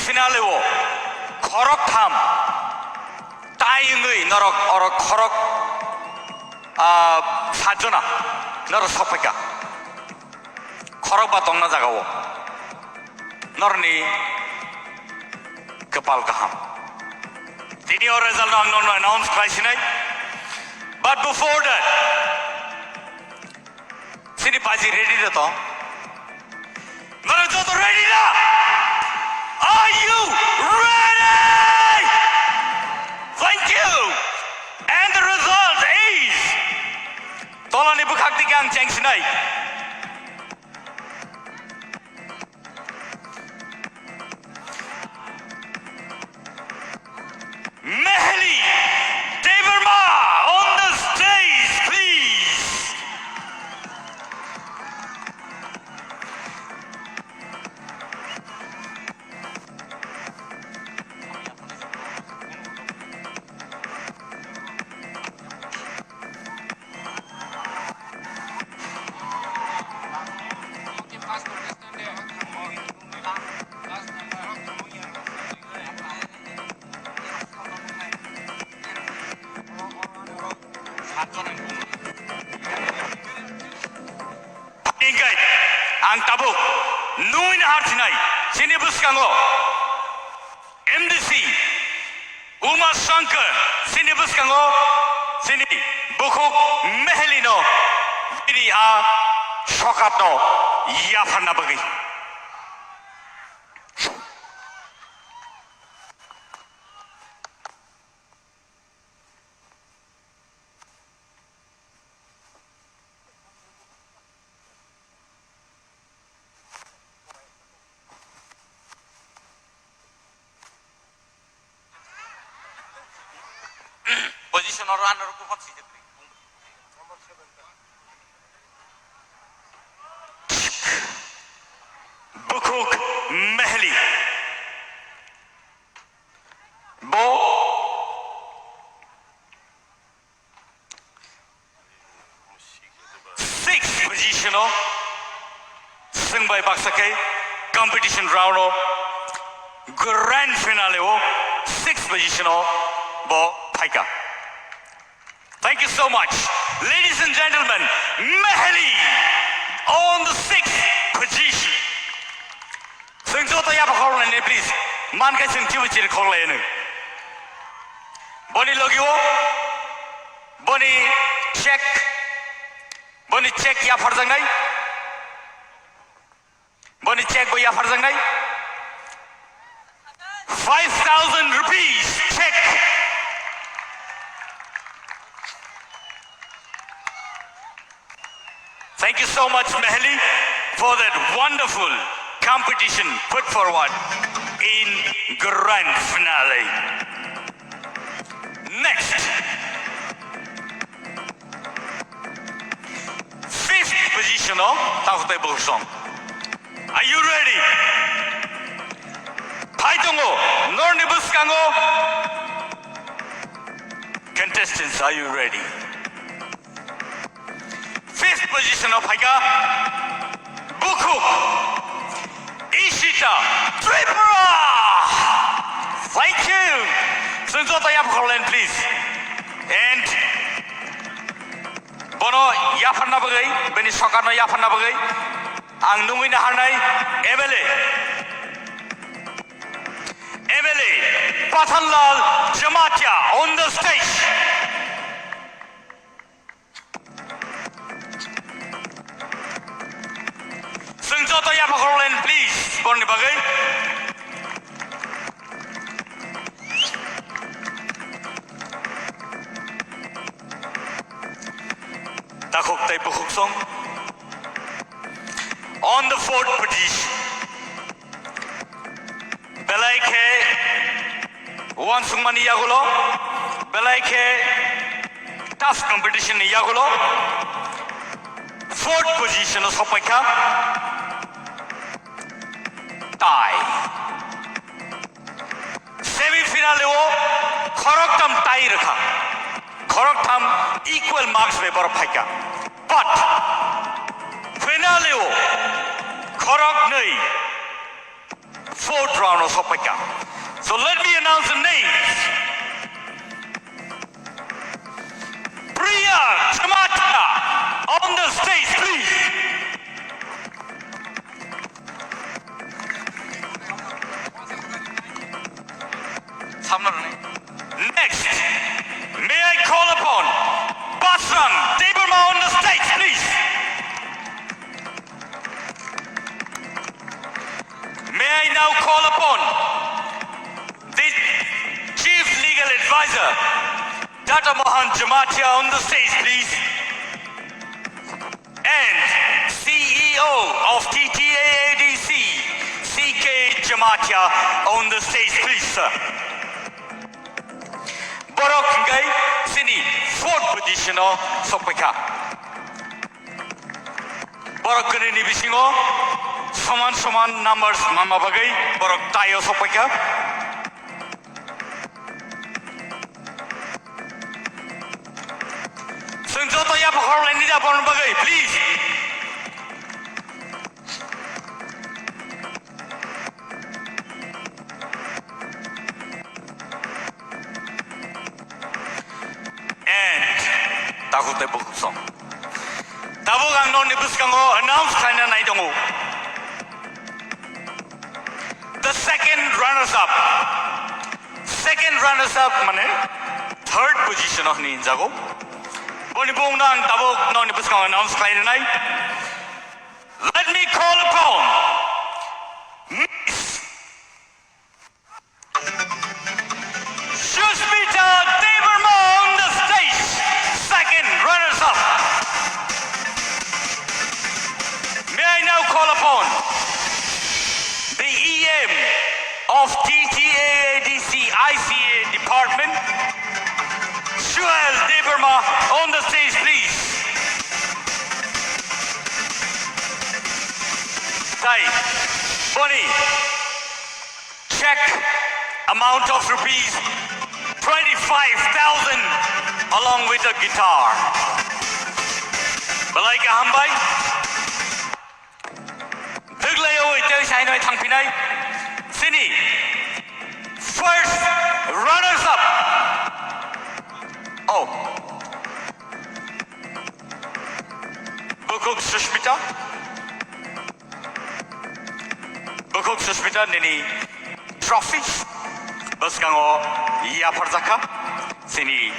finaleo khorok tham taingui norok orok khorok sajona nor sopeka khorok ba tongna jagao norni kepal kaham tini or result non announce kraisinai but before that sini baji ready to nor joto ready na are you ready thank you and the result is tolani bukhak digang chengsinai Rupesh Debbarma on the stage, please. Ingay, ang tabuk, nuin hartinay, sinibuskango, MDC, Uma Shankar, sinibuskango, sini bukuk mehelino, bini a shokatno, yafarna bagi. Position or runner ko kon sige Bukuk Mehli Bo sixth position o Singbai Baksake competition round o grand finale o sixth position o Bo Paika. Thank you so much. Ladies and gentlemen, Mehli on the sixth position. Sengzota ya pakol ne please. Man kai sing chibu chir khol le ne. Boni logio. Boni check. Boni check ya farjang nai. Boni check bo ya farjang nai. 5,000 rupees check. Thank you so much, Mehli, for that wonderful competition put forward in grand finale. Next, fifth position of Takhte Bulsong. Are you ready? Paitongo, Nornibuskango. Contestants, are you ready? Fifth position of Haika, Buku, Ishita, Tipra. Thank you. Sunzota Yapkolen, please. And Bono Yafarna Bagay, Beni Sokano Yafarna Bagay, Ang Numina Hanai, MLA, Pathanlal Jamatia on the stage. Sengzota ya pakrolen please borni bagai takok tai bukuk song on the fourth position belaike wan sungmani yagulo belaike tough competition yagulo fourth position of Sopaka tie. Semi-finale wo khoroktam tie rakha. Khoroktam equal marks में बरफ फेंका. But finale wo khorok नहीं. Fourth round sopeka. So let me announce the names. Priya Chamatia on the stage, please. Next, may I call upon Rupesh Debbarma on the stage, please. May I now call upon the Chief Legal Advisor, Dr. Mohan Jamatia on the stage, please. And CEO of TTAADC, CK Jamatia on the stage, please, sir. Borok ngay sini fourth position o sokpeka. Borok kene ni bisingo saman numbers mama bagai borok tayo sokpeka. Sengjoto ya pakhor lain ni japon bagai, please. Takut tebuk song. Tabuk ang non nibus kango announce kanya na idongo. The second runners-up mane third position of ninja go. Boni bong nang tabuk non nibus kango announce kanya na. Let me call upon Miss Rupesh Debbarma on the stage. Second runners-up. May I now call upon the EM of TTAADC ICA Department, Rupesh Debbarma on the stage, please. Tai, Bonnie, check amount of rupees 25,000 along with a guitar. Balai ka hambay? Duglay o ito sa inyo itang Pinay. Sini, first runners-up. Oh. Bukog Sushmita nini trophy. Bas kango iya parzaka. Sini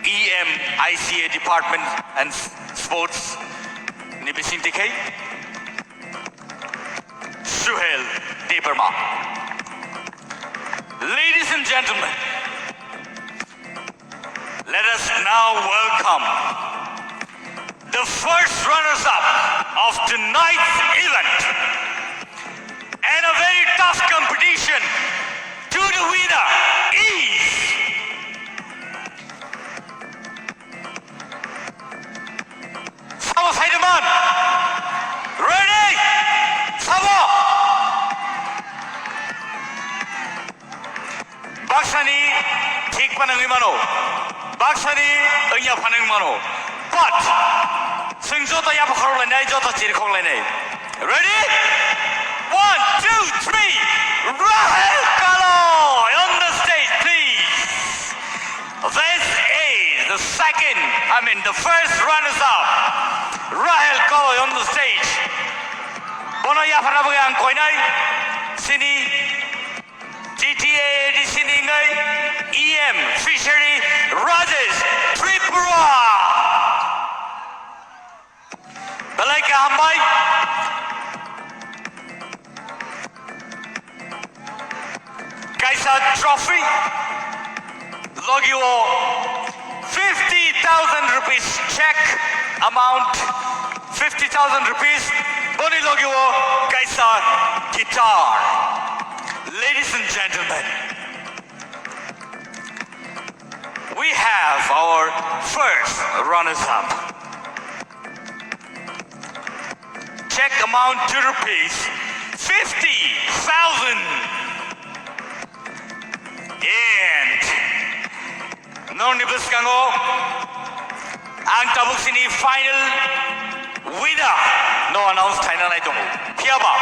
EM ICA Department and Sports Nibisin Tikay Rupesh Debbarma. Ladies and gentlemen, let us now welcome the first runners-up of tonight's event and a very tough competition to the winner is Sabo Saidaman. Ready? Sabo. Baksani thik panang mano. Baksani anya panang mano. But singjo to ya pakhor lai nai jo to chir khong lai nai. Ready? 1, 2, 3. Rahel Kalo on the stage, please. This is the first runners-up. Rahel Kalo on the stage. Bono ya pharabaga ang koinai. Sini GTA di sini ngai EM Fishery Rajesh Tripura. Balai ka hambai. Kaisa trophy. Logio 50,000 rupees check amount. 50,000 rupees. Boni logio kaisa guitar. Ladies and gentlemen, we have our first runners-up. Check amount to rupees 50,000. And no nibus kango ang tabuk sini final winner. No announce tayo na ito mo. Piaba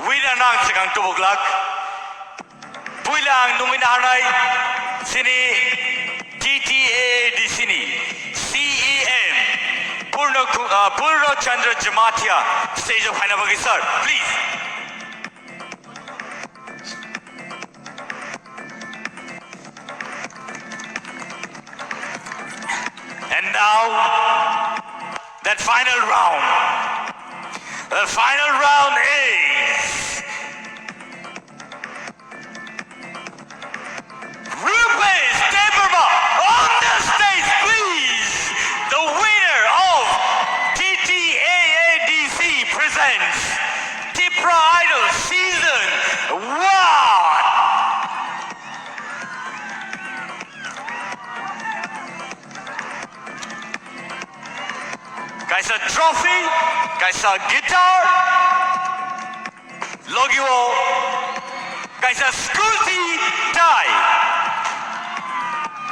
winner nang sigang tubog lag puilang numina hanai sini TTAAD sini CEM Purno Chandra Jamatia stage of Hanabagi sir, please. And now that final round. The final round is Rupesh Debbarma on the stage, please. The winner of TTAADC presents Tipra Idol Season 1. Guys, a trophy, guys, a guitar, logo, guys, a scooty tie,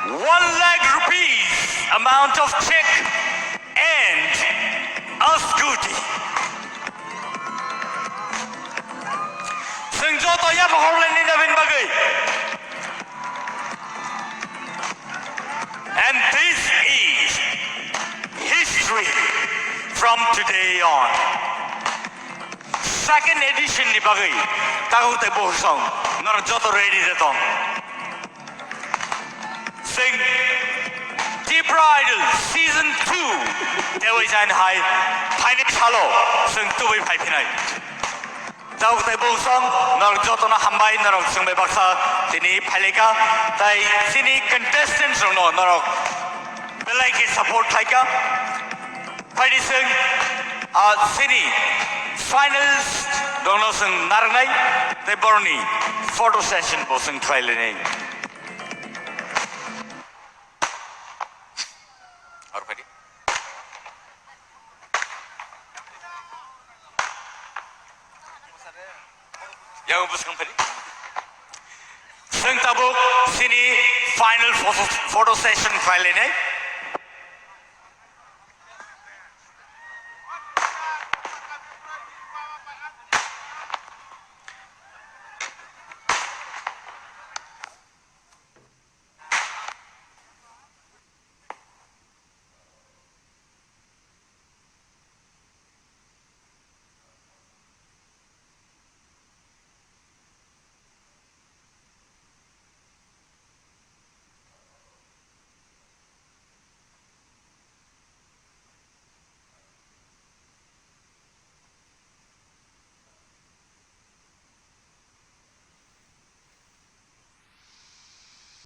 1 lakh rupees amount of check, and a scooty. Sengjo to ya pahorlen ni Navin Bagay. And this is history from today on. Second edition ni Bagay. Tahu te bohsong. Nor joto ready de tong. Sing Tipra Idol Season 2. Dewi Jain Hai. Paine chalo. Sing tuwi pai pinai. Tahu te bohsong. Nor joto na hambay nor sing bay baksa. Tini palika. Tai sini contestants no nor belai ke support laika. Paine sing sini finals dono sing narangai te borni photo session bo sing try le nei. Aur padi yang bus kang padi sing tabuk sini final photo session try le nei.